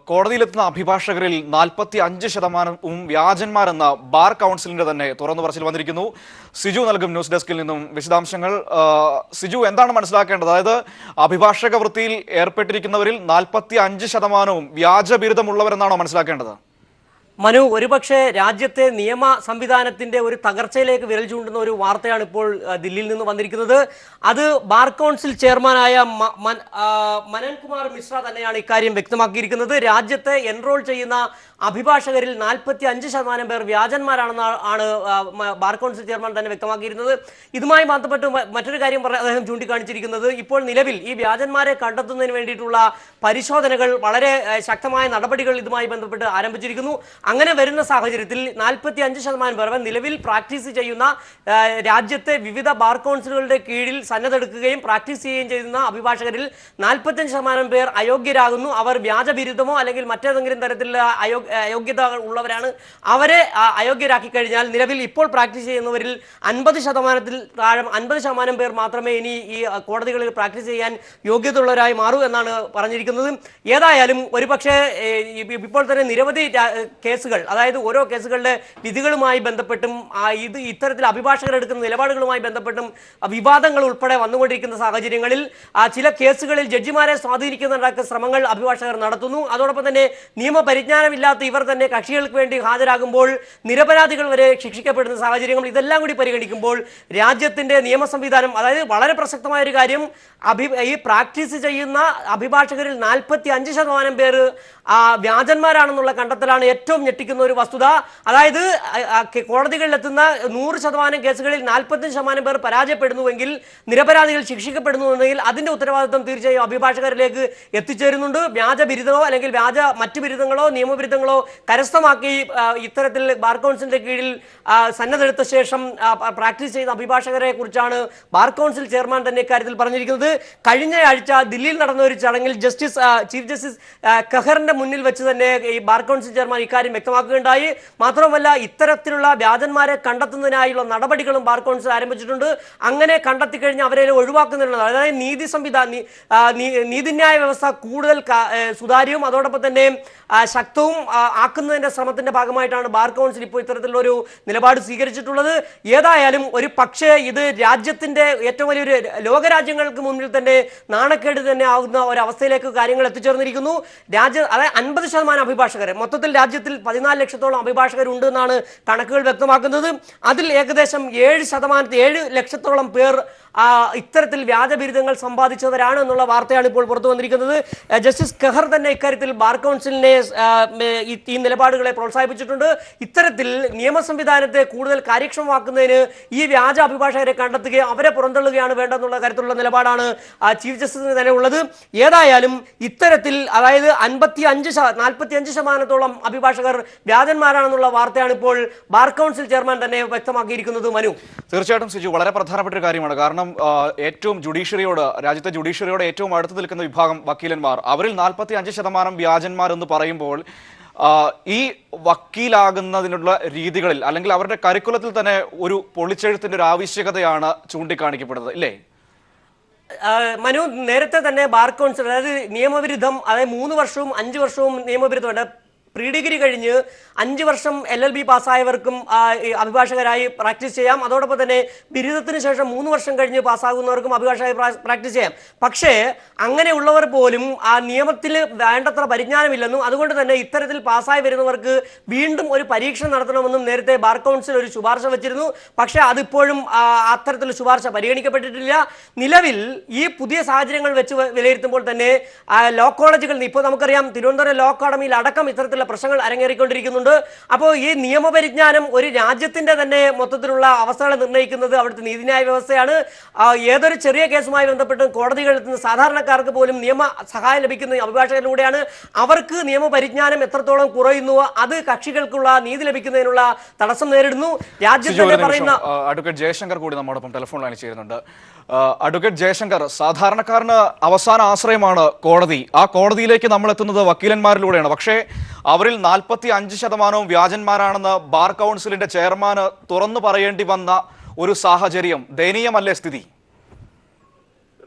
കോടതിയിലെത്തുന്ന അഭിഭാഷകരിൽ 45% വ്യാജന്മാരെന്ന bar കൗൺസിലിന്റെ തന്നെ തുറന്നു പറച്ചിൽ വന്നിരിക്കുന്നു. സിജു നൽകും ന്യൂസ് ഡെസ്കിൽ നിന്നും വിശദാംശങ്ങൾ. സിജു, എന്താണ് മനസ്സിലാക്കേണ്ടത്? അതായത് അഭിഭാഷക വൃത്തിയിൽ ഏർപ്പെട്ടിരിക്കുന്നവരിൽ 45% വ്യാജ ബിരുദമുള്ളവരെന്നാണോ മനസ്സിലാക്കേണ്ടത്? മനു, ഒരുപക്ഷെ രാജ്യത്തെ നിയമ സംവിധാനത്തിന്റെ ഒരു തകർച്ചയിലേക്ക് വിരൽ ചൂണ്ടുന്ന ഒരു വാർത്തയാണ് ഇപ്പോൾ ദില്ലിയിൽ നിന്ന് വന്നിരിക്കുന്നത്. അത് ബാർ കൗൺസിൽ ചെയർമാനായ മനൻ കുമാർ മിശ്ര തന്നെയാണ് ഇക്കാര്യം വ്യക്തമാക്കിയിരിക്കുന്നത്. രാജ്യത്തെ എൻറോൾ ചെയ്യുന്ന അഭിഭാഷകരിൽ 45% പേർ വ്യാജന്മാരാണെന്നാണ് ബാർ കൗൺസിൽ ചെയർമാൻ തന്നെ വ്യക്തമാക്കിയിരുന്നത്. ഇതുമായി ബന്ധപ്പെട്ട് മറ്റൊരു കാര്യം അദ്ദേഹം ചൂണ്ടിക്കാണിച്ചിരിക്കുന്നത്, ഇപ്പോൾ നിലവിൽ ഈ വ്യാജന്മാരെ കണ്ടെത്തുന്നതിന് വേണ്ടിയിട്ടുള്ള പരിശോധനകൾ, വളരെ ശക്തമായ നടപടികൾ ഇതുമായി ബന്ധപ്പെട്ട് ആരംഭിച്ചിരിക്കുന്നു. അങ്ങനെ വരുന്ന സാഹചര്യത്തിൽ 45% പേർ നിലവിൽ പ്രാക്ടീസ് ചെയ്യുന്ന രാജ്യത്തെ വിവിധ ബാർ കൗൺസിലുകളുടെ കീഴിൽ സന്നദ്ധെടുക്കുകയും പ്രാക്ടീസ് ചെയ്യുകയും ചെയ്യുന്ന അഭിഭാഷകരിൽ 45% പേർ അയോഗ്യരാകുന്നു. അവർ വ്യാജ ബിരുദമോ അല്ലെങ്കിൽ മറ്റേതെങ്കിലും തരത്തിലുള്ള അയോഗ്യത ഉള്ളവരാണ്. അവരെ അയോഗ്യരാക്കി കഴിഞ്ഞാൽ നിലവിൽ ഇപ്പോൾ പ്രാക്ടീസ് ചെയ്യുന്നവരിൽ 50% പേർ മാത്രമേ ഇനി ഈ കോടതികളിൽ പ്രാക്ടീസ് ചെയ്യാൻ യോഗ്യതയുള്ളവരായി മാറൂ എന്നാണ് പറഞ്ഞിരിക്കുന്നത്. ഏതായാലും ഒരുപക്ഷെ ഇപ്പോൾ തന്നെ നിരവധി കേസുകൾ, അതായത് ഓരോ കേസുകളുടെ വിധികളുമായി ബന്ധപ്പെട്ടും ഇത്തരത്തിൽ അഭിഭാഷകർ എടുക്കുന്ന നിലപാടുകളുമായി ബന്ധപ്പെട്ടും വിവാദങ്ങൾ ഉൾപ്പെടെ വന്നുകൊണ്ടിരിക്കുന്ന സാഹചര്യങ്ങളിൽ ചില കേസുകളിൽ ജഡ്ജിമാരെ സ്വാധീനിക്കുന്നതിനുള്ള ശ്രമങ്ങൾ അഭിഭാഷകർ നടത്തുന്നു. അതോടൊപ്പം തന്നെ നിയമപരിജ്ഞാനമില്ലാത്ത ഇവർ തന്നെ കക്ഷികൾക്ക് വേണ്ടി ഹാജരാകുമ്പോൾ നിരപരാധികൾ വരെ ശിക്ഷിക്കപ്പെടുന്ന സാഹചര്യങ്ങൾ, ഇതെല്ലാം കൂടി പരിഗണിക്കുമ്പോൾ രാജ്യത്തിന്റെ നിയമ സംവിധാനം, അതായത് വളരെ പ്രസക്തമായ ഒരു കാര്യം, ഈ പ്രാക്ടീസ് ചെയ്യുന്ന അഭിഭാഷകരിൽ 45% പേർ വ്യാജന്മാരാണെന്നുള്ള കണ്ടെത്തലാണ് ഏറ്റവും ഞെട്ടിക്കുന്ന ഒരു വസ്തുത. അതായത് കോടതികളിലെത്തുന്ന 100% കേസുകളിൽ 45% പേർ പരാജയപ്പെടുന്നുവെങ്കിൽ, നിരപരാധികൾ ശിക്ഷിക്കപ്പെടുന്നുവെങ്കിൽ അതിന്റെ ഉത്തരവാദിത്വം തീർച്ചയായും അഭിഭാഷകരിലേക്ക് എത്തിച്ചേരുന്നുണ്ട്. വ്യാജ ബിരുദമോ അല്ലെങ്കിൽ മറ്റു ബിരുദങ്ങളോ നിയമബിരുദങ്ങളോ കരസ്ഥമാക്കി ഇത്തരത്തിൽ ബാർ കൗൺസിലിന്റെ കീഴിൽ സന്നദ്ധെടുത്ത ശേഷം പ്രാക്ടീസ് ചെയ്ത അഭിഭാഷകരെ കുറിച്ചാണ് ബാർ കൗൺസിൽ ചെയർമാൻ തന്നെ ഇക്കാര്യത്തിൽ പറഞ്ഞിരിക്കുന്നത്. കഴിഞ്ഞ ആഴ്ച ദില്ലിയിൽ നടന്ന ഒരു ചടങ്ങിൽ ചീഫ് ജസ്റ്റിസ് ഖഹറിന്റെ മുന്നിൽ വെച്ച് തന്നെ ഈ ബാർ കൗൺസിൽ ചെയർമാൻ ഇക്കാര്യം വ്യക്തമാക്കുകയുണ്ടായി. മാത്രമല്ല, ഇത്തരത്തിലുള്ള വ്യാജന്മാരെ കണ്ടെത്തുന്നതിനായുള്ള നടപടികളും ബാർ കൗൺസിൽ ആരംഭിച്ചിട്ടുണ്ട്. അങ്ങനെ കണ്ടെത്തി കഴിഞ്ഞാൽ അവരെ ഒഴിവാക്കുന്നതിനുള്ള, അതായത് നീതിന്യായ വ്യവസ്ഥ കൂടുതൽ സുതാര്യവും അതോടൊപ്പം തന്നെ ശക്തവും ആക്കുന്നതിന്റെ ശ്രമത്തിന്റെ ഭാഗമായിട്ടാണ് ബാർ കൗൺസിൽ ഇപ്പോൾ ഇത്തരത്തിലുള്ള ഒരു നിലപാട് സ്വീകരിച്ചിട്ടുള്ളത്. ഏതായാലും ഒരു പക്ഷേ ഇത് രാജ്യത്തിന്റെ ഏറ്റവും വലിയൊരു ലോകരാജ്യങ്ങൾക്ക് മുന്നിൽ തന്നെ നാണക്കേട് തന്നെ ആവുന്ന ഒരവസ്ഥയിലേക്ക് കാര്യങ്ങൾ എത്തിച്ചേർന്നിരിക്കുന്നു. അതായത് 50% അഭിഭാഷകരെ, മൊത്തത്തിൽ രാജ്യത്തിൽ 14 ലക്ഷത്തോളം അഭിഭാഷകരുണ്ട് എന്നാണ് കണക്കുകൾ വ്യക്തമാക്കുന്നത്. അതിൽ ഏകദേശം 7 ലക്ഷത്തോളം പേർ ഇത്തരത്തിൽ വ്യാജ ബിരുദങ്ങൾ സമ്പാദിച്ചവരാണ് എന്നുള്ള വാർത്തയാണ് ഇപ്പോൾ പുറത്തു വന്നിരിക്കുന്നത്. ജസ്റ്റിസ് ഖഹർ തന്നെ ഇക്കാര്യത്തിൽ ബാർ കൗൺസിലിനെ ഈ നിലപാടുകളെ പ്രോത്സാഹിപ്പിച്ചിട്ടുണ്ട്. ഇത്തരത്തിൽ നിയമ സംവിധാനത്തെ കൂടുതൽ കാര്യക്ഷമമാക്കുന്നതിന് ഈ വ്യാജ അഭിഭാഷകരെ കണ്ടെത്തുകയും അവരെ പുറന്തള്ളുകയാണ് വേണ്ടെന്നുള്ള കാര്യത്തിലുള്ള നിലപാടാണ് ചീഫ് ജസ്റ്റിസിന് തന്നെ ഉള്ളത്. ഏതായാലും ഇത്തരത്തിൽ, അതായത് 45% അഭിഭാഷകർ വ്യാജന്മാരാണെന്നുള്ള വാർത്തയാണ് ഇപ്പോൾ ബാർ കൗൺസിൽ ചെയർമാൻ തന്നെ വ്യക്തമാക്കിയിരിക്കുന്നത്. മനു, തീർച്ചയായിട്ടും സിജു, വളരെ പ്രധാനപ്പെട്ട ഒരു കാര്യമാണ്. കാരണം ഏറ്റവും രാജ്യത്തെ ജുഡീഷ്യറിയോട് ഏറ്റവും അടുത്ത് നിൽക്കുന്ന വിഭാഗം വക്കീലന്മാർ, അവരിൽ 45% വ്യാജന്മാർ എന്ന് പറയുമ്പോൾ ഈ വക്കീലാകുന്നതിനുള്ള രീതികളിൽ അല്ലെങ്കിൽ അവരുടെ കരിക്കുലത്തിൽ തന്നെ ഒരു പൊളിച്ചെഴുത്തിന്റെ ഒരു ആവശ്യകതയാണ് ചൂണ്ടിക്കാണിക്കപ്പെടുന്നത്, ഇല്ലേ? മനു, നേരത്തെ തന്നെ ബാർ കൗൺസിൽ, അതായത് നിയമബിരുദം, അതായത് 3 വർഷവും 5 വർഷവും നിയമബിരുദമുണ്ട്. പ്രീ ഡിഗ്രി കഴിഞ്ഞ് 5 വർഷം LLB പാസ്സായവർക്കും അഭിഭാഷകരായി പ്രാക്ടീസ് ചെയ്യാം. അതോടൊപ്പം തന്നെ ബിരുദത്തിന് ശേഷം 3 വർഷം കഴിഞ്ഞ് പാസ്സാകുന്നവർക്കും അഭിഭാഷകരായി പ്രാക്ടീസ് ചെയ്യാം. പക്ഷേ അങ്ങനെയുള്ളവർ പോലും ആ നിയമത്തിൽ വേണ്ടത്ര പരിജ്ഞാനമില്ലെന്നും അതുകൊണ്ട് തന്നെ ഇത്തരത്തിൽ പാസ്സായി വരുന്നവർക്ക് വീണ്ടും ഒരു പരീക്ഷ നടത്തണമെന്നും നേരത്തെ ബാർ കൗൺസിൽ ഒരു ശുപാർശ വെച്ചിരുന്നു. പക്ഷേ അതിപ്പോഴും അത്തരത്തിലുള്ള ശുപാർശ പരിഗണിക്കപ്പെട്ടിട്ടില്ല. നിലവിൽ ഈ പുതിയ സാഹചര്യങ്ങൾ വെച്ച് വിലയിരുത്തുമ്പോൾ തന്നെ ലോ കോളേജുകൾ, ഇപ്പോൾ നമുക്കറിയാം തിരുവനന്തപുരം ലോ അക്കാഡമിയിൽ അടക്കം ഇത്തരത്തിലുള്ള പ്രശ്നങ്ങൾ അരങ്ങേറിക്കൊണ്ടിരിക്കുന്നുണ്ട്. അപ്പോൾ ഈ നിയമപരിജ്ഞാനം ഒരു രാജ്യത്തിന്റെ തന്നെ മൊത്തത്തിലുള്ള അവസ്ഥകളെ നിർണ്ണയിക്കുന്നത് അവിടുത്തെ നീതിന്യായ വ്യവസ്ഥയാണ്. ഏതൊരു ചെറിയ കേസുമായി ബന്ധപ്പെട്ട് കോടതികളിൽ നിന്ന് സാധാരണക്കാർക്ക് പോലും നിയമ സഹായം ലഭിക്കുന്ന അഭിഭാഷകരിലൂടെയാണ്. അവർക്ക് നിയമപരിജ്ഞാനം എത്രത്തോളം കുറയുന്നുവോ അത് കക്ഷികൾക്കുള്ള നീതി ലഭിക്കുന്നതിനുള്ള തടസ്സം നേരിടുന്നു. രാജ്യം തന്നെ പറയുന്ന അഡ്വക്കേറ്റ് ജയശങ്കർ കൂടി നമ്മോടൊപ്പം ടെലിഫോൺ ലൈനിൽ ചേരുന്നുണ്ട്. അഡ്വക്കേറ്റ് ജയശങ്കർ, സാധാരണക്കാരന് അവസാന ആശ്രയമാണ് കോടതി. ആ കോടതിയിലേക്ക് നമ്മൾ എത്തുന്നത് വക്കീലന്മാരിലൂടെയാണ്. പക്ഷേ അവരിൽ 45% വ്യാജന്മാരാണെന്ന് ബാർ കൗൺസിലിന്റെ ചെയർമാന് തുറന്നു പറയേണ്ടി വന്ന ഒരു സാഹചര്യം ദയനീയമല്ലേ സ്ഥിതി?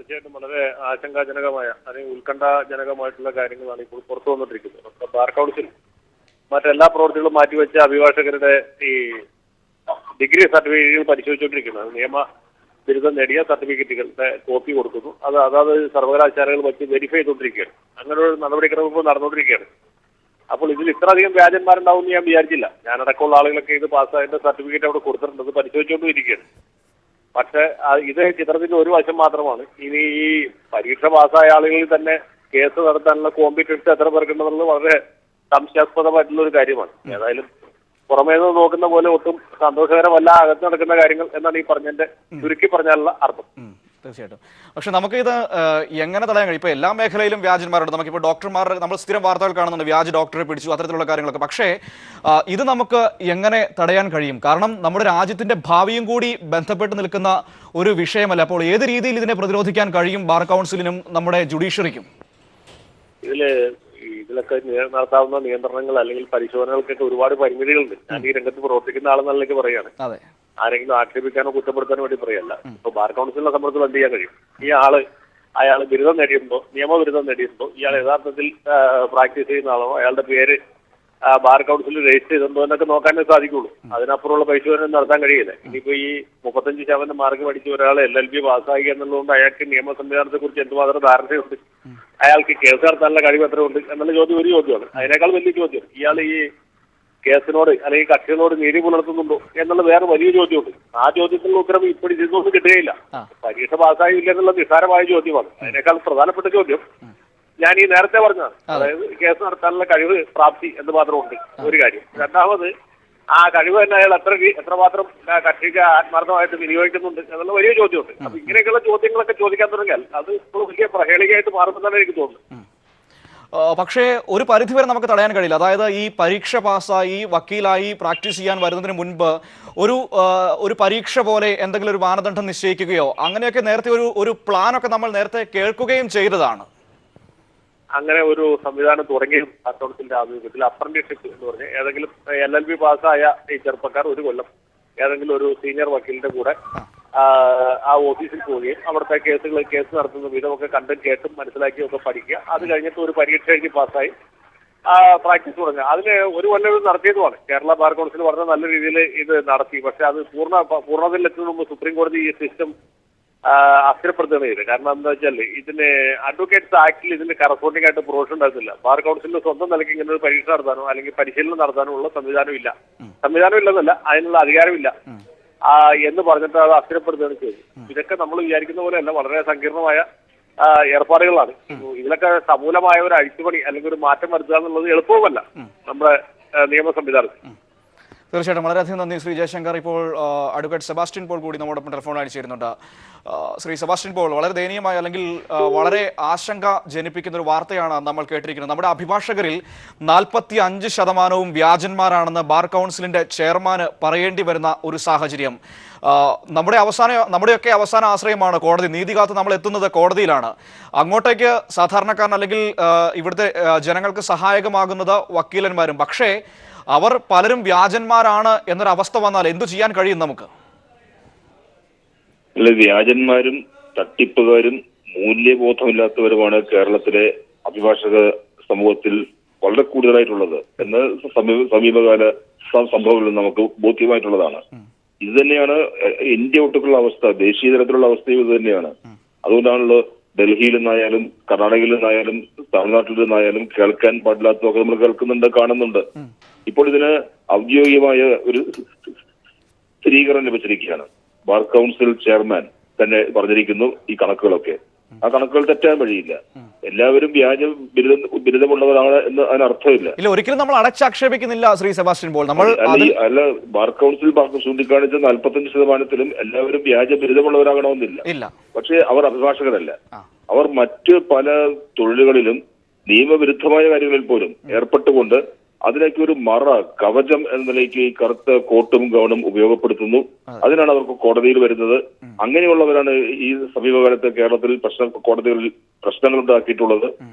തീർച്ചയായിട്ടും വളരെ ആശങ്കാജനകമായ അല്ലെങ്കിൽ ഉത്കണ്ഠാജനകമായിട്ടുള്ള കാര്യങ്ങളാണ് ഇപ്പോൾ പുറത്തു വന്നിട്ടിരിക്കുന്നത്. നമ്മുടെ ബാർ കൗൺസിൽ മറ്റെല്ലാ പ്രവൃത്തികളും മാറ്റിവെച്ച അഭിഭാഷകരുടെ ഈ ഡിഗ്രി സർട്ടിഫിക്കറ്റുകൾ പരിശോധിച്ചുകൊണ്ടിരിക്കുന്നത്. നിയമ ബിരുദം നേടിയ സർട്ടിഫിക്കറ്റുകളുടെ കോപ്പി കൊടുക്കുന്നു. അതാത് സർവകലാശാലകൾ വെച്ച് വെരിഫൈ ചെയ്തുകൊണ്ടിരിക്കുകയാണ്. അങ്ങനെ ഒരു നടപടിക്രമം ഇപ്പോൾ നടന്നുകൊണ്ടിരിക്കുകയാണ്. അപ്പോൾ ഇതിൽ ഇത്രയധികം വ്യാജന്മാരുണ്ടാവും എന്ന് ഞാൻ വിചാരിച്ചില്ല. ഞാനടക്കമുള്ള ആളുകളൊക്കെ ഇത് പാസ്സായതിന്റെ സർട്ടിഫിക്കറ്റ് അവിടെ കൊടുത്തിട്ടുണ്ട്, അത് പരിശോധിച്ചുകൊണ്ടിരിക്കുകയാണ്. പക്ഷെ ഇത് ചിത്രത്തിന്റെ ഒരു വശം മാത്രമാണ്. ഇനി ഈ പരീക്ഷ പാസ്സായ ആളുകളിൽ തന്നെ കേസ് നടത്താനുള്ള കോമ്പറ്റൻസ് എത്ര പേർക്കുണ്ടെന്നുള്ളത് വളരെ സംശയാസ്പദമായിട്ടുള്ള ഒരു കാര്യമാണ്. ഏതായാലും പുറമേ നിന്ന് നോക്കുന്ന പോലെ ഒട്ടും സന്തോഷകരമല്ല അകത്ത് നടക്കുന്ന കാര്യങ്ങൾ എന്നാണ് ഈ പറഞ്ഞതിന്റെ ചുരുക്കി പറഞ്ഞാലുള്ള അർത്ഥം. തീർച്ചയായിട്ടും. പക്ഷെ നമുക്ക് ഇത് എങ്ങനെ തടയാൻ കഴിയും? ഇപ്പൊ എല്ലാ മേഖലയിലും വ്യാജന്മാരുണ്ട്. നമുക്കിപ്പോൾ ഡോക്ടർമാർ, നമ്മൾ സ്ഥിരം വാർത്തകൾ കാണുന്നുണ്ട്, വ്യാജ ഡോക്ടറെ പിടിച്ചു, അത്തരത്തിലുള്ള കാര്യങ്ങളൊക്കെ. പക്ഷേ ഇത് നമുക്ക് എങ്ങനെ തടയാൻ കഴിയും? കാരണം നമ്മുടെ രാജ്യത്തിന്റെ ഭാവിയും കൂടി ബന്ധപ്പെട്ട് നിൽക്കുന്ന ഒരു വിഷയമല്ല. അപ്പോൾ ഏത് രീതിയിൽ ഇതിനെ പ്രതിരോധിക്കാൻ കഴിയും ബാർ കൗൺസിലിനും നമ്മുടെ ജുഡീഷ്യറിക്കും? ഇതിലൊക്കെ നടത്താവുന്ന നിയന്ത്രണങ്ങൾ അല്ലെങ്കിൽ പരിശോധനകൾക്കൊക്കെ ഒരുപാട് പരിമിതികളുണ്ട്. ഞാൻ ഈ രംഗത്ത് പ്രവർത്തിക്കുന്ന ആളെന്നുള്ളതൊക്കെ പറയാണ്. ആരെങ്കിലും ആക്ഷേപിക്കാനോ കുറ്റപ്പെടുത്താനോ വേണ്ടി പറയല്ല. ഇപ്പൊ ബാർ കൗൺസിലിനെ സംബന്ധിച്ച് എന്ത് ചെയ്യാൻ കഴിയും? അയാൾ ബിരുദം നേടിയിട്ടുണ്ടോ, നിയമബിരുദം നേടിയിട്ടുണ്ടോ, ഇയാൾ യഥാർത്ഥത്തിൽ പ്രാക്ടീസ് ചെയ്യുന്ന ആളോ, അയാളുടെ പേര് ബാർ കൗൺസിലിൽ രജിസ്റ്റർ ചെയ്തിട്ടുണ്ടോ എന്നൊക്കെ നോക്കാനേ സാധിക്കുള്ളൂ. അതിനപ്പുറമുള്ള പരിശോധന നടത്താൻ കഴിയില്ല. ഇനിയിപ്പോ ഈ 35% മാർക്ക് പഠിച്ച ഒരാൾ LLB പാസ്സായി എന്നുള്ളതുകൊണ്ട് അയാൾക്ക് നിയമ സംവിധാനത്തെ കുറിച്ച് എന്തുമാത്രം ധാരണയുണ്ട്, അയാൾക്ക് കേസ് നടത്താനുള്ള കഴിവ് എത്ര ഉണ്ട് എന്നുള്ള ചോദ്യം ഒരു ചോദ്യമാണ്. അതിനേക്കാൾ വലിയ ചോദ്യം ഇയാൾ ഈ കേസിനോട് അല്ലെങ്കിൽ കക്ഷികളോട് നീതി പുലർത്തുന്നുണ്ടോ എന്നുള്ള വേറെ വലിയ ചോദ്യമുണ്ട്. ആ ചോദ്യത്തിനുള്ള ഉത്തരം ഇപ്പോൾ ഇതൊന്നും കിട്ടുകയില്ല. പരീക്ഷ പാസ്സായില്ല എന്നുള്ള നിസ്സാരമായ ചോദ്യമാണ്. അതിനേക്കാൾ പ്രധാനപ്പെട്ട ചോദ്യം ഞാൻ ഈ നേരത്തെ പറഞ്ഞതാണ്. അതായത് കേസ് നടത്താനുള്ള കഴിവ്, പ്രാപ്തി എന്ന് മാത്രമുണ്ട് ഒരു കാര്യം. രണ്ടാമത് ആ കഴിവ് തന്നെ അയാൾ എത്രമാത്രം കക്ഷിക്ക് ആത്മാർത്ഥമായിട്ട് വിനിയോഗിക്കുന്നുണ്ട് എന്നുള്ള വലിയ ചോദ്യമുണ്ട്. അപ്പൊ ഇങ്ങനെയൊക്കെയുള്ള ചോദ്യങ്ങളൊക്കെ ചോദിക്കാൻ തുടങ്ങിയാൽ അത് ഇപ്പോൾ വലിയ പ്രഹേളികയായിട്ട് മാറുമെന്നാണ് എനിക്ക് തോന്നുന്നത്. പക്ഷേ ഒരു പരിധിവരെ നമുക്ക് തടയാൻ കഴിയില്ല. അതായത് ഈ പരീക്ഷ പാസ്സായി വക്കീലായി പ്രാക്ടീസ് ചെയ്യാൻ വരുന്നതിന് മുൻപ് ഒരു പരീക്ഷ പോലെ എന്തെങ്കിലും ഒരു മാനദണ്ഡം നിശ്ചയിക്കുകയോ അങ്ങനെയൊക്കെ നേരത്തെ ഒരു പ്ലാനൊക്കെ നമ്മൾ നേരത്തെ കേൾക്കുകയും ചെയ്തതാണ്. അങ്ങനെ ഒരു സംവിധാനം തുടങ്ങിയ ബാർ കൗൺസിലിന്റെ ആഭിമുഖ്യത്തിൽ അപ്രന്റീസ്ഷിപ്പ് എന്ന് പറഞ്ഞ് ഏതെങ്കിലും LLB പാസ്സായ ഈ ചെറുപ്പക്കാർ ഒരു കൊല്ലം ഏതെങ്കിലും ഒരു സീനിയർ വക്കീലിന്റെ കൂടെ ആ ഓഫീസിൽ പോവുകയും അവിടുത്തെ കേസ് നടത്തുന്ന വിധമൊക്കെ കണ്ടും കേട്ടും മനസ്സിലാക്കിയും ഒക്കെ പഠിക്കുക. അത് കഴിഞ്ഞിട്ട് ഒരു പരീക്ഷ എഴുതി പാസ്സായി പ്രാക്ടീസ് തുടങ്ങുക. അതിന് ഒരു കൊല്ലം നടത്തിയതുമാണ്. കേരള ബാർ കൗൺസിൽ വളരെ നല്ല രീതിയിൽ ഇത് നടത്തി. പക്ഷെ അത് പൂർണ്ണതയിലെത്തുന്ന മുമ്പ് സുപ്രീം കോടതി ഈ സിസ്റ്റം അസ്ഥിരപ്പെടുത്തുകയാണ്. കാരണം എന്താ വെച്ചാൽ ഇതിന് അഡ്വക്കേറ്റ്സ് ആക്ടിൽ ഇതിന് കറസ്പോണ്ടിങ് ആയിട്ട് പ്രൊവിഷൻ ഉണ്ടായിരുന്നില്ല. ബാർ കൗൺസിലിന് സ്വന്തം നിലയ്ക്ക് ഇങ്ങനെ ഒരു പരീക്ഷ നടത്താനോ അല്ലെങ്കിൽ പരിശീലനം നടത്താനോ ഉള്ള സംവിധാനമില്ല ഇല്ലെന്നല്ല, അതിനുള്ള അധികാരമില്ല എന്ന് പറഞ്ഞിട്ട് അത് അസ്ഥിരപ്പെടുത്തുകയാണ് ചെയ്തത്. ഇതൊക്കെ നമ്മൾ വിചാരിക്കുന്ന പോലെയല്ല, വളരെ സങ്കീർണമായ ഏർപ്പാടുകളാണ്. ഇതിലൊക്കെ സമൂലമായ ഒരു അഴിച്ചുപണി അല്ലെങ്കിൽ ഒരു മാറ്റം വരുത്തുക എന്നുള്ളത് എളുപ്പവുമല്ല നമ്മുടെ നിയമ സംവിധാനത്തിൽ. തീർച്ചയായിട്ടും വളരെയധികം നന്ദി ശ്രീ ജയശങ്കർ. ഇപ്പോൾ അഡ്വക്കേറ്റ് സെബാസ്റ്റ്യൻ പോൾ കൂടി നമ്മോടൊപ്പം ടെലിഫോണിൽ ചേരുന്നുണ്ട്. ശ്രീ സെബാസ്റ്റ്യൻ പോൾ, വളരെ ദയനീയമായ അല്ലെങ്കിൽ വളരെ ആശങ്ക ജനിപ്പിക്കുന്ന ഒരു വാർത്തയാണ് നമ്മൾ കേട്ടിരിക്കുന്നത്. നമ്മുടെ അഭിഭാഷകരിൽ 45% വ്യാജന്മാരാണെന്ന് ബാർ കൗൺസിലിന്റെ ചെയർമാന് പറയേണ്ടി വരുന്ന ഒരു സാഹചര്യം. നമ്മുടെയൊക്കെ അവസാന ആശ്രയമാണ് കോടതി. നീതി കാത്ത് നമ്മൾ എത്തുന്നത് കോടതിയിലാണ്. അങ്ങോട്ടേക്ക് സാധാരണക്കാരൻ അല്ലെങ്കിൽ ഇവിടുത്തെ ജനങ്ങൾക്ക് സഹായകമാകുന്നത് വക്കീലന്മാരും. പക്ഷേ അവർ പലരും വ്യാജന്മാരാണ് എന്നൊരവസ്ഥ വന്നാൽ എന്തു ചെയ്യാൻ കഴിയും നമുക്ക്? വ്യാജന്മാരും തട്ടിപ്പുകാരും മൂല്യബോധമില്ലാത്തവരുമാണ് കേരളത്തിലെ അഭിഭാഷക സമൂഹത്തിൽ വളരെ കൂടുതലായിട്ടുള്ളത് എന്ന് സമീപകാല സംഭവങ്ങളിൽ നമുക്ക് ബോധ്യമായിട്ടുള്ളതാണ്. ഇത് തന്നെയാണ് ഇന്ത്യ ഒട്ടുക്കുള്ള അവസ്ഥ, ദേശീയ തലത്തിലുള്ള അവസ്ഥയും ഇത് തന്നെയാണ്. അതുകൊണ്ടാണല്ലോ ഡൽഹിയിൽ നിന്നായാലും കർണാടകയിൽ നിന്നായാലും തമിഴ്നാട്ടിൽ നിന്നായാലും കേൾക്കാൻ പാടില്ലാത്തതൊക്കെ നമ്മൾ കേൾക്കുന്നുണ്ട്, കാണുന്നുണ്ട്. ഇപ്പോൾ ഇതിന് ഔദ്യോഗികമായ ഒരു സ്ഥിരീകരണം ലഭിച്ചിരിക്കുകയാണ്. ബാർ കൗൺസിൽ ചെയർമാൻ തന്നെ പറഞ്ഞിരിക്കുന്നു ഈ കണക്കുകളൊക്കെ. ആ കണക്കുകൾ തെറ്റാൻ വഴിയില്ല. എല്ലാവരും വ്യാജ ബിരുദമുള്ളവരാണ് എന്ന് അതിനർത്ഥമില്ല. ഒരിക്കലും നമ്മൾ അടച്ചാക്ഷേപിക്കുന്നില്ല ശ്രീ സെബാസ്റ്റ്യൻ പോൾ. അല്ല, ബാർ കൗൺസിൽ ചൂണ്ടിക്കാണിച്ച 45%-ലും എല്ലാവരും വ്യാജ ബിരുദമുള്ളവരാകണമെന്നില്ല. പക്ഷേ അവർ അഭിഭാഷകരല്ല. അവർ മറ്റ് പല തൊഴിലുകളിലും നിയമവിരുദ്ധമായ കാര്യങ്ങളിൽ പോലും ഏർപ്പെട്ടുകൊണ്ട് അതിലേക്ക് ഒരു കവചം എന്ന നിലയ്ക്ക് ഈ കറുത്ത കോട്ടും ഗൗണും ഉപയോഗപ്പെടുത്തുന്നു. അതിനാണ് അവർക്ക് കോടതിയിൽ വരുന്നത്. അങ്ങനെയുള്ളവരാണ് ഈ സമീപകാലത്ത് കേരളത്തിൽ കോടതികളിൽ പ്രശ്നങ്ങൾ ഉണ്ടാക്കിയിട്ടുള്ളത്.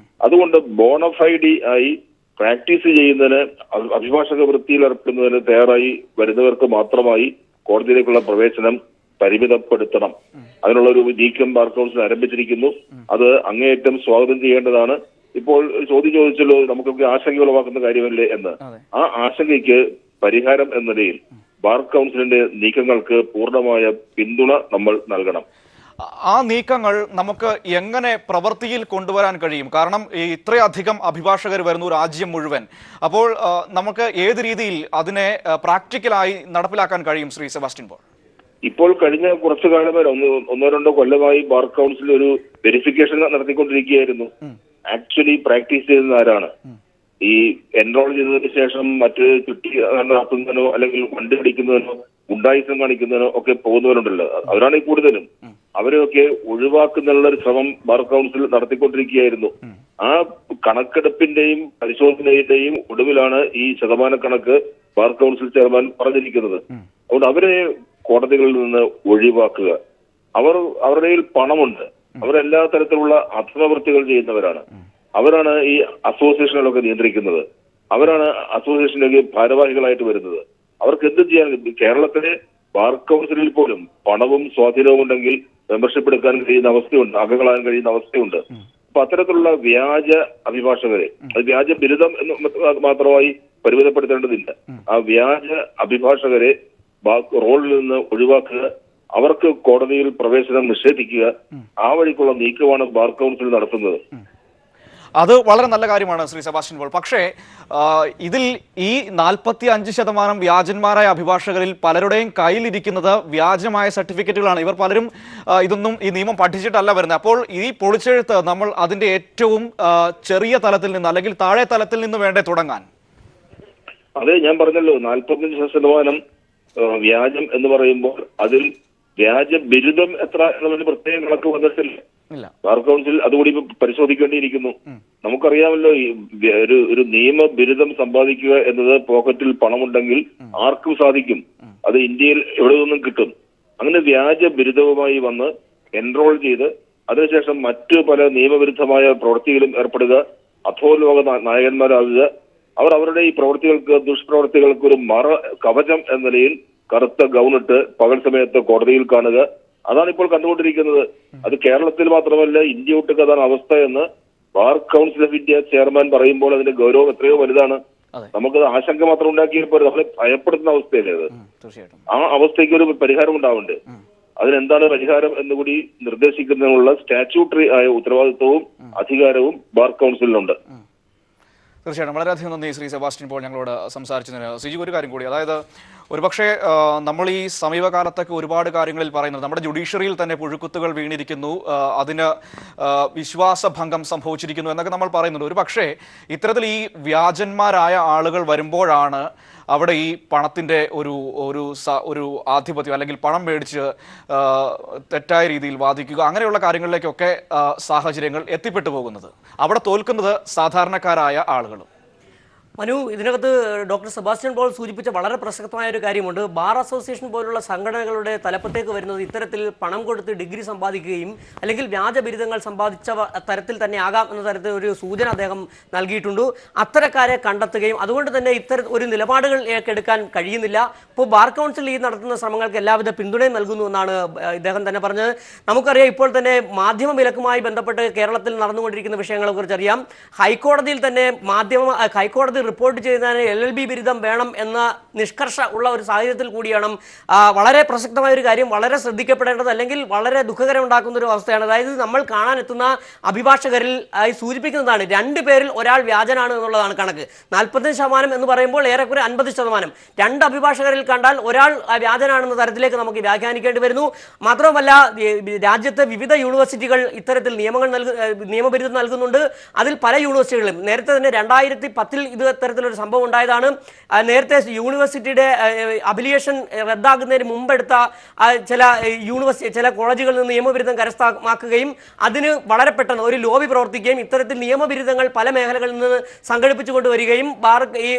അതുകൊണ്ട് ബോണഫൈഡി ആയി പ്രാക്ടീസ് ചെയ്യുന്നതിന്, അഭിഭാഷക വൃത്തിയിൽ ഏർപ്പെടുന്നതിന് തയ്യാറായി വരുന്നവർക്ക് മാത്രമായി കോടതിയിലേക്കുള്ള പ്രവേശനം പരിമിതപ്പെടുത്തണം. അതിനുള്ള ഒരു നീക്കം ബാർ കൗൺസിൽ ആരംഭിച്ചിരിക്കുന്നു. അത് അങ്ങേയറ്റം സ്വാഗതം ചെയ്യേണ്ടതാണ്. ഇപ്പോൾ ചോദ്യം ചോദിച്ചല്ലോ, നമുക്കൊക്കെ ആശങ്ക ഉളവാക്കുന്ന കാര്യമല്ലേ എന്ന്. ആ ആശങ്കയ്ക്ക് പരിഹാരം എന്ന നിലയിൽ ബാർ കൗൺസിലിന്റെ നീക്കങ്ങൾക്ക് പൂർണ്ണമായ പിന്തുണ നമ്മൾ നൽകണം. ആ നീക്കങ്ങൾ നമുക്ക് എങ്ങനെ പ്രവൃത്തിയിൽ കൊണ്ടുവരാൻ കഴിയും? കാരണം ഇത്രയധികം അഭിഭാഷകർ വരുന്നു രാജ്യം മുഴുവൻ. അപ്പോൾ നമുക്ക് ഏത് രീതിയിൽ അതിനെ പ്രാക്ടിക്കലായി നടപ്പിലാക്കാൻ കഴിയും ശ്രീ സെബാസ്റ്റ്യൻ പോൾ? ഇപ്പോൾ കഴിഞ്ഞ കുറച്ചു കാലം വരെ ഒന്നോ രണ്ടോ കൊല്ലമായി ബാർ കൗൺസിൽ ഒരു വെരിഫിക്കേഷൻ നടത്തിക്കൊണ്ടിരിക്കുകയായിരുന്നു. ആക്ച്വലി പ്രാക്ടീസ് ചെയ്യുന്ന ആരാണ്? ഈ എൻറോൾ ചെയ്തതിനു ശേഷം മറ്റ് ചുറ്റി നടത്തുന്നതിനോ അല്ലെങ്കിൽ വണ്ടി പിടിക്കുന്നതിനോ ഗുണ്ടായുസം കാണിക്കുന്നതിനോ ഒക്കെ പോകുന്നവരുണ്ടല്ലോ, അവരാണ് ഈ കൂടുതലും. അവരെയൊക്കെ ഒഴിവാക്കുന്നതിനുള്ള ഒരു ശ്രമം ബാർ കൗൺസിൽ നടത്തിക്കൊണ്ടിരിക്കുകയായിരുന്നു. ആ കണക്കെടുപ്പിന്റെയും പരിശോധനയുടെയും ഒടുവിലാണ് ഈ ശതമാന കണക്ക് ബാർ കൗൺസിൽ ചെയർമാൻ പറഞ്ഞിരിക്കുന്നത്. അതുകൊണ്ട് അവരെ കോടതികളിൽ നിന്ന് ഒഴിവാക്കുക. അവരുടെ കയ്യിൽ പണമുണ്ട്, അവരെല്ലാ തരത്തിലുള്ള അധമവൃത്തികൾ ചെയ്യുന്നവരാണ്. അവരാണ് ഈ അസോസിയേഷനുകളൊക്കെ നിയന്ത്രിക്കുന്നത്. അവരാണ് അസോസിയേഷനിലേക്ക് ഭാരവാഹികളായിട്ട് വരുന്നത്. അവർക്ക് എന്ത് ചെയ്യാൻ? കേരളത്തിലെ ബാർ കൗൺസിലിൽ പോലും പണവും സ്വാധീനവും ഉണ്ടെങ്കിൽ മെമ്പർഷിപ്പ് എടുക്കാൻ കഴിയുന്ന അവസ്ഥയുണ്ട്, അംഗങ്ങളാകാൻ കഴിയുന്ന അവസ്ഥയുണ്ട്. അപ്പൊ അത്തരത്തിലുള്ള വ്യാജ അഭിഭാഷകരെ, അത് വ്യാജ ബിരുദം എന്ന് മാത്രമായി പരിമിതപ്പെടുത്തേണ്ടതില്ല. ആ വ്യാജ അഭിഭാഷകരെ റോളിൽ നിന്ന് ഒഴിവാക്കുക, അവർക്ക് കോടതിയിൽ പ്രവേശനം നിഷേധിക്കുക. ആ വഴിക്കുള്ള നീക്കമാണ് ബാർ കൗൺസിൽ നടത്തുന്നത്. അത് വളരെ നല്ല കാര്യമാണ് ശ്രീ സെബാസ്റ്റ്യൻ പോൾ. പക്ഷേ ഇതിൽ ഈ 45% വ്യാജന്മാരായ അഭിഭാഷകരിൽ പലരുടെയും കയ്യിലിരിക്കുന്നത് വ്യാജമായ സർട്ടിഫിക്കറ്റുകളാണ്. ഇവർ പലരും ഇതൊന്നും ഈ നിയമം പഠിച്ചിട്ടല്ല വരുന്നത്. അപ്പോൾ ഈ പൊളിച്ചെഴുത്ത് നമ്മൾ അതിന്റെ ഏറ്റവും ചെറിയ തലത്തിൽ നിന്ന് അല്ലെങ്കിൽ താഴെ തലത്തിൽ നിന്ന് വേണ്ടേ തുടങ്ങാൻ? അതെ, ഞാൻ പറഞ്ഞല്ലോ, 45% വ്യാജം എന്ന് പറയുമ്പോൾ അതിൽ വ്യാജ ബിരുദം എത്ര എന്നതിന് പ്രത്യേകം കണക്ക് വന്നിട്ടില്ല. ബാർ കൗൺസിൽ അതുകൂടി പരിശോധിക്കേണ്ടിയിരിക്കുന്നു. നമുക്കറിയാമല്ലോ, ഒരു നിയമ ബിരുദം സമ്പാദിക്കുക എന്നത് പോക്കറ്റിൽ പണമുണ്ടെങ്കിൽ ആർക്കും സാധിക്കും. അത് ഇന്ത്യയിൽ എവിടെ നിന്നും കിട്ടും. അങ്ങനെ വ്യാജ ബിരുദവുമായി വന്ന് എൻറോൾ ചെയ്ത് അതിനുശേഷം മറ്റു പല നിയമവിരുദ്ധമായ പ്രവൃത്തികളും ഏർപ്പെടുക, അധോലോക നായകന്മാരാകുക. അവർ അവരുടെ ഈ പ്രവൃത്തികൾക്ക്, ദുഷ്പ്രവൃത്തികൾക്ക് ഒരു കവചം എന്ന നിലയിൽ കറുത്ത ഗൗണിട്ട് പകൽ സമയത്ത് കോടതിയിൽ കാണുക. അതാണ് ഇപ്പോൾ കണ്ടുകൊണ്ടിരിക്കുന്നത്. അത് കേരളത്തിൽ മാത്രമല്ല, ഇന്ത്യ ഒട്ടുക്ക് അതാണ് അവസ്ഥ എന്ന് bar council of India chairman പറയുമ്പോൾ അതിന്റെ ഗൗരവം എത്രയോ വലുതാണ്. നമുക്കത് ആശങ്ക മാത്രം ഉണ്ടാക്കിയപ്പോൾ നമ്മളെ ഭയപ്പെടുത്തുന്ന അവസ്ഥയല്ലേ അത്. ആ അവസ്ഥയ്ക്ക് ഒരു പരിഹാരം ഉണ്ടാവണ്ടേ? അതിനെന്താണ് പരിഹാരം എന്നുകൂടി നിർദ്ദേശിക്കുന്നതിനുള്ള സ്റ്റാറ്റ്യൂട്ടറി ആയ ഉത്തരവാദിത്വവും അധികാരവും ബാർ കൗൺസിലിനുണ്ട്. തീർച്ചയായിട്ടും വളരെയധികം നന്ദി ശ്രീ സെബാസ്റ്റ്യൻ പോൾ ഞങ്ങളോട് സംസാരിച്ചതിന്. സിജി, ഒരു കാര്യം കൂടി, അതായത് ഒരുപക്ഷെ നമ്മൾ ഈ സമീപകാലത്തൊക്കെ ഒരുപാട് കാര്യങ്ങളിൽ പറയുന്നത് നമ്മുടെ ജുഡീഷ്യറിയിൽ തന്നെ പുഴുക്കുത്തുകൾ വീണിരിക്കുന്നു, അതിന് വിശ്വാസഭംഗം സംഭവിച്ചിരിക്കുന്നു എന്നൊക്കെ നമ്മൾ പറയുന്നുണ്ട്. ഒരു പക്ഷേ ഇത്തരത്തിൽ ഈ വ്യാജന്മാരായ ആളുകൾ വരുമ്പോഴാണ് അവിടെ ഈ പണത്തിൻ്റെ ഒരു ആധിപത്യം അല്ലെങ്കിൽ പണം മേടിച്ച് തെറ്റായ രീതിയിൽ വാദിക്കുക അങ്ങനെയുള്ള കാര്യങ്ങളിലേക്കൊക്കെ സാഹചര്യങ്ങൾ എത്തിപ്പെട്ടു പോകുന്നത്. അവിടെ തോൽക്കുന്നത് സാധാരണക്കാരായ ആളുകളും. മനു, ഇതിനകത്ത് ഡോക്ടർ സെബാസ്റ്റ്യൻ പോൾ സൂചിപ്പിച്ച വളരെ പ്രസക്തമായ ഒരു കാര്യമുണ്ട്. ബാർ അസോസിയേഷൻ പോലുള്ള സംഘടനകളുടെ തലപ്പത്തേക്ക് വരുന്നത് ഇത്തരത്തിൽ പണം കൊടുത്ത് ഡിഗ്രി സമ്പാദിക്കുകയും അല്ലെങ്കിൽ വ്യാജ ബിരുദങ്ങൾ സമ്പാദിച്ച തരത്തിൽ തന്നെ ആകാം എന്ന തരത്തിൽ ഒരു സൂചന അദ്ദേഹം നൽകിയിട്ടുണ്ട്. അത്തരക്കാരെ കണ്ടെത്തുകയും അതുകൊണ്ട് തന്നെ ഒരു നിലപാടുകൾ എടുക്കാൻ കഴിയുന്നില്ല. ഇപ്പോൾ ബാർ കൗൺസിൽ ഈ നടത്തുന്ന ശ്രമങ്ങൾക്ക് എല്ലാവിധ പിന്തുണയും നൽകുന്നു എന്നാണ് ഇദ്ദേഹം തന്നെ പറഞ്ഞത്. നമുക്കറിയാം, ഇപ്പോൾ തന്നെ മാധ്യമ വിലക്കുമായി ബന്ധപ്പെട്ട് കേരളത്തിൽ നടന്നുകൊണ്ടിരിക്കുന്ന വിഷയങ്ങളെക്കുറിച്ച് അറിയാം. ഹൈക്കോടതിയിൽ തന്നെ ഹൈക്കോടതി റിപ്പോർട്ട് ചെയ്തതിന് LLB ബിരുദം വേണം എന്ന നിഷ്കർഷ ഉള്ള ഒരു സാഹചര്യത്തിൽ കൂടിയാണ് വളരെ പ്രസക്തമായ ഒരു കാര്യം വളരെ ശ്രദ്ധിക്കപ്പെടേണ്ടത്, അല്ലെങ്കിൽ വളരെ ദുഃഖകരം ഉണ്ടാക്കുന്ന ഒരു അവസ്ഥയാണ്. അതായത് നമ്മൾ കാണാനെത്തുന്ന അഭിഭാഷകരിൽ സൂചിപ്പിക്കുന്നതാണ് 2 പേരിൽ ഒരാൾ വ്യാജനാണ് എന്നുള്ളതാണ് കണക്ക്. 45% എന്ന് പറയുമ്പോൾ ഏറെക്കുറെ 50%. 2 അഭിഭാഷകരിൽ കണ്ടാൽ ഒരാൾ വ്യാജനാണെന്ന തരത്തിലേക്ക് നമുക്ക് വ്യാഖ്യാനിക്കേണ്ടി വരുന്നു. മാത്രമല്ല, രാജ്യത്തെ വിവിധ യൂണിവേഴ്സിറ്റികൾ ഇത്തരത്തിൽ നിയമബിരുദം നൽകുന്നുണ്ട്. അതിൽ പല യൂണിവേഴ്സിറ്റികളും നേരത്തെ തന്നെ 2010 ഇത് ഇത്തരത്തിലൊരു സംഭവം ഉണ്ടായതാണ്. നേരത്തെ യൂണിവേഴ്സിറ്റിയുടെ അഫിലിയേഷൻ റദ്ദാക്കുന്നതിന് മുമ്പെടുത്ത ചില കോളേജുകളിൽ നിന്ന് നിയമബിരുദം കരസ്ഥമാക്കുകയും അതിന് വളരെ പെട്ടെന്ന് ഒരു ലോബി പ്രവർത്തിക്കുകയും ഇത്തരത്തിൽ നിയമബിരുദങ്ങൾ പല മേഖലകളിൽ നിന്ന് സംഘടിപ്പിച്ചു കൊണ്ടുവരികയും ഈ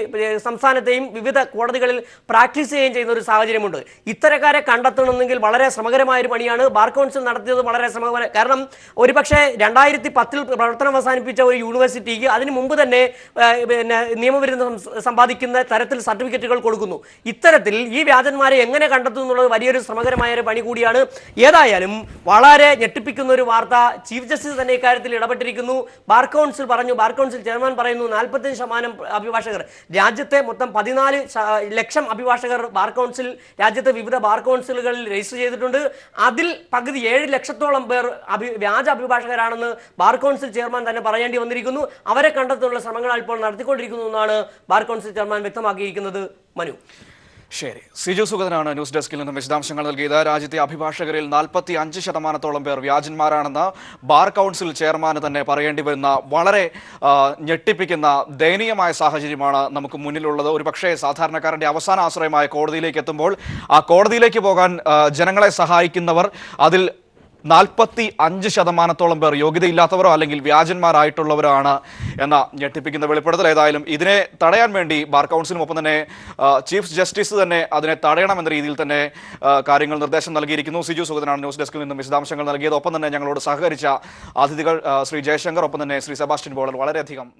സംസ്ഥാനത്തെയും വിവിധ കോടതികളിൽ പ്രാക്ടീസ് ചെയ്യുകയും ചെയ്യുന്ന ഒരു സാഹചര്യമുണ്ട്. ഇത്തരക്കാരെ കണ്ടെത്തണമെങ്കിൽ വളരെ ശ്രമകരമായ ഒരു പണിയാണ് ബാർ കൗൺസിൽ നടത്തിയത്. വളരെ ശ്രമകരം. കാരണം ഒരുപക്ഷെ 2010 പ്രവർത്തനം അവസാനിപ്പിച്ച ഒരു യൂണിവേഴ്സിറ്റിക്ക് അതിന് മുമ്പ് തന്നെ നിയമവിരുദ്ധം സമ്പാദിക്കുന്ന തരത്തിൽ സർട്ടിഫിക്കറ്റുകൾ കൊടുക്കുന്നു. ഇത്തരത്തിൽ ഈ വ്യാജന്മാരെ എങ്ങനെ കണ്ടെത്തും എന്നുള്ളത് വലിയൊരു ശ്രമകരമായ ഒരു പണി കൂടിയാണ്. ഏതായാലും വളരെ ഞെട്ടിപ്പിക്കുന്ന ഒരു വാർത്ത. ചീഫ് ജസ്റ്റിസ് തന്നെ ഇക്കാര്യത്തിൽ ഇടപെട്ടിരിക്കുന്നു. Bar council bar council chairman പറയുന്നു 45% അഭിഭാഷകർ, രാജ്യത്തെ മൊത്തം 14 ലക്ഷം അഭിഭാഷകർ ബാർ കൗൺസിൽ രാജ്യത്തെ വിവിധ ബാർ കൗൺസിലുകളിൽ രജിസ്റ്റർ ചെയ്തിട്ടുണ്ട്. അതിൽ പകുതി 7 ലക്ഷത്തോളം പേർ വ്യാജ അഭിഭാഷകരാണെന്ന് ബാർ കൗൺസിൽ ചെയർമാൻ തന്നെ പറയേണ്ടി വന്നിരിക്കുന്നു. അവരെ കണ്ടെത്താനുള്ള ശ്രമങ്ങൾ ഇപ്പോൾ നടത്തിക്കൊണ്ടിരിക്കുന്നു എന്നാണ് ബാർ കൗൺസിൽ ചെയർമാൻ വ്യക്തമാക്കിയിരിക്കുന്നത്. മനു. ശരി, സിജു സുഗതനാണ് ന്യൂസ് ഡെസ്കിൽ നിന്നും വിശദാംശങ്ങൾ നൽകിയത്. രാജ്യത്തെ അഭിഭാഷകരിൽ 45% പേർ വ്യാജന്മാരാണെന്ന് ബാർ കൗൺസിൽ ചെയർമാന് തന്നെ പറയേണ്ടി വരുന്ന വളരെ ഞെട്ടിപ്പിക്കുന്ന ദയനീയമായ സാഹചര്യമാണ് നമുക്ക് മുന്നിലുള്ളത്. ഒരുപക്ഷെ സാധാരണക്കാരന്റെ അവസാന ആശ്രയമായ കോടതിയിലേക്ക് എത്തുമ്പോൾ ആ കോടതിയിലേക്ക് പോകാൻ ജനങ്ങളെ സഹായിക്കുന്നവർ അതിൽ 45% പേർ യോഗ്യതയില്ലാത്തവരോ അല്ലെങ്കിൽ വ്യാജന്മാരായിട്ടുള്ളവരോ ആണ് എന്ന ഞെട്ടിപ്പിക്കുന്ന വെളിപ്പെടുത്തൽ. ഏതായാലും ഇതിനെ തടയാൻ വേണ്ടി ബാർ കൗൺസിലും ഒപ്പം തന്നെ ചീഫ് ജസ്റ്റിസ് തന്നെ അതിനെ തടയണമെന്ന രീതിയിൽ തന്നെ കാര്യങ്ങൾ നിർദ്ദേശം നൽകിയിരിക്കുന്നു. സിജു സുഗതനാണ് ന്യൂസ് ഡെസ്കിൽ നിന്നും വിശദാംശങ്ങൾ നൽകിയത്. ഒപ്പം തന്നെ ഞങ്ങളോട് സഹകരിച്ച അതിഥികൾ ശ്രീ ജയശങ്കർ, ഒപ്പം തന്നെ ശ്രീ സെബാസ്റ്റ്യൻ ബോളൻ, വളരെയധികം